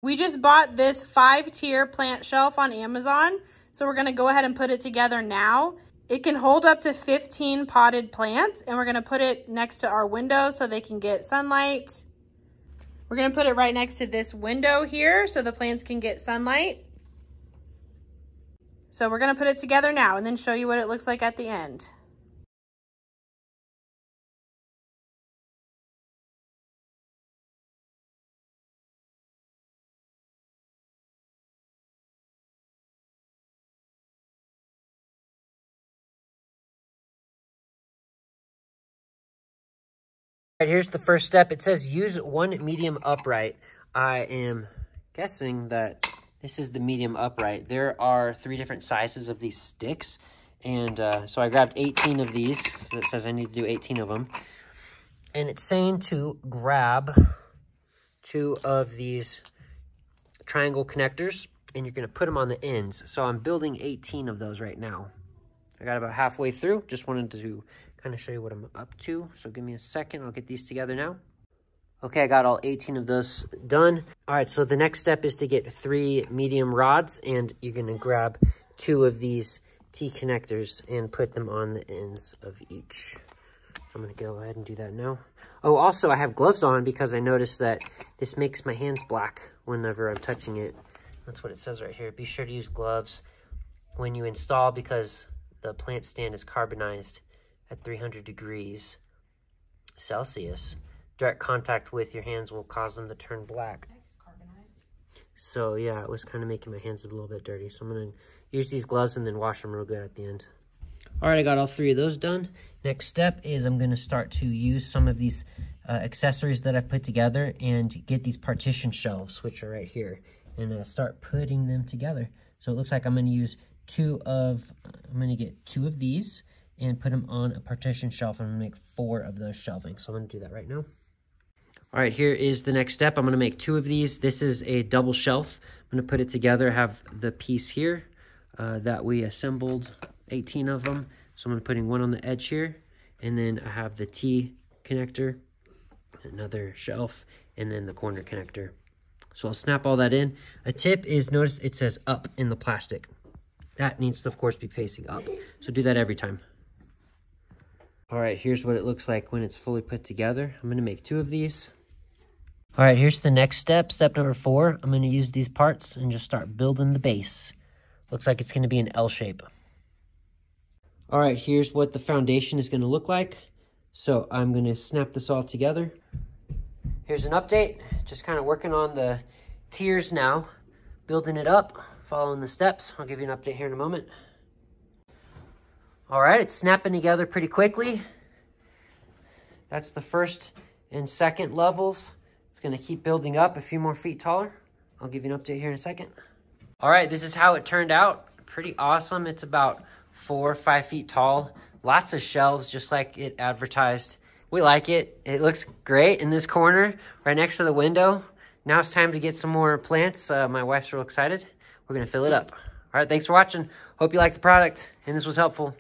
We just bought this 5-tier plant shelf on Amazon, so we're gonna go ahead and put it together now. It can hold up to 15 potted plants, and we're gonna put it next to our window so they can get sunlight. We're gonna put it right next to this window here so the plants can get sunlight. So we're gonna put it together now and then show you what it looks like at the end. All right, here's the first step. It says use 1 medium upright. I am guessing that this is the medium upright. There are 3 different sizes of these sticks. And so I grabbed 18 of these. So it says I need to do 18 of them. And it's saying to grab 2 of these triangle connectors. And you're going to put them on the ends. So I'm building 18 of those right now. I got about halfway through. Just wanted to kind of show you what I'm up to. So give me a second. I'll get these together now. Okay, I got all 18 of those done. All right, so the next step is to get 3 medium rods, and you're gonna grab 2 of these T-connectors and put them on the ends of each. So I'm gonna go ahead and do that now. Oh, also I have gloves on because I noticed that this makes my hands black whenever I'm touching it. That's what it says right here. Be sure to use gloves when you install because the plant stand is carbonized at 300 degrees Celsius. Direct contact with your hands will cause them to turn black. So yeah, it was kind of making my hands a little bit dirty. So I'm gonna use these gloves and then wash them real good at the end. All right, I got all 3 of those done. Next step is I'm gonna start to use some of these accessories that I've put together and get these partition shelves, which are right here, and start putting them together. So it looks like I'm gonna use I'm gonna get 2 of these and put them on a partition shelf. I'm gonna make 4 of those shelving. So I'm gonna do that right now. All right, here is the next step. I'm gonna make 2 of these. This is a double shelf. I'm gonna put it together, have the piece here that we assembled, 18 of them. So I'm gonna putting 1 on the edge here, and then I have the T connector, another shelf, and then the corner connector. So I'll snap all that in. A tip is notice it says up in the plastic. That needs to, of course, be facing up. So do that every time. All right, here's what it looks like when it's fully put together. I'm gonna make 2 of these. All right, here's the next step, step number 4. I'm gonna use these parts and just start building the base. Looks like it's gonna be an L shape. All right, here's what the foundation is gonna look like. So I'm gonna snap this all together. Here's an update, just kind of working on the tiers now, building it up, following the steps. I'll give you an update here in a moment. All right, it's snapping together pretty quickly. That's the first and second levels. It's gonna keep building up a few more feet taller. I'll give you an update here in a second. All right, this is how it turned out. Pretty awesome. It's about 4 or 5 feet tall. Lots of shelves, just like it advertised. We like it. It looks great in this corner, right next to the window. Now it's time to get some more plants. My wife's real excited. We're gonna fill it up. All right, thanks for watching. Hope you like the product and this was helpful.